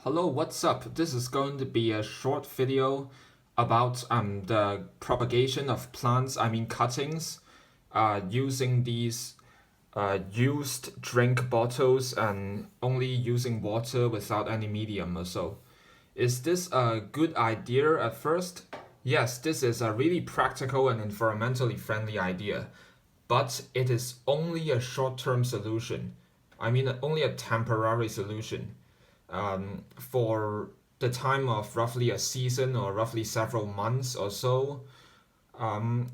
Hello, what's up? This is going to be a short video about the propagation of plants, cuttings, using these used drink bottles and only using water without any medium or so. Is this a good idea at first? Yes, this is a really practical and environmentally friendly idea, but it is only a short-term solution. Only a temporary solution for the time of roughly a season or roughly several months or so. Um,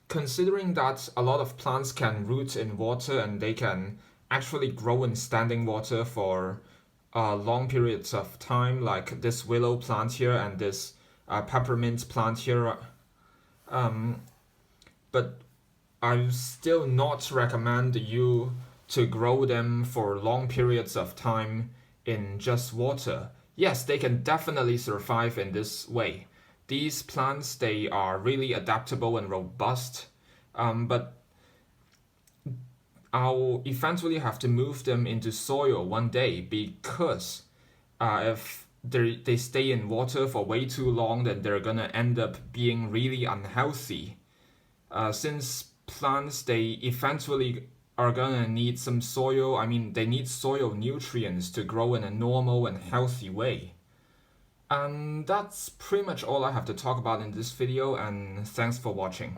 Considering that a lot of plants can root in water and they can actually grow in standing water for long periods of time, like this willow plant here and this peppermint plant here. But I still not recommend you to grow them for long periods of time in just water. Yes, they can definitely survive in this way. These plants, they are really adaptable and robust, but I'll eventually have to move them into soil one day because if they stay in water for way too long, then they're gonna end up being really unhealthy. Since plants, they eventually are gonna need some soil. They need soil nutrients to grow in a normal and healthy way. And that's pretty much all I have to talk about in this video, and thanks for watching.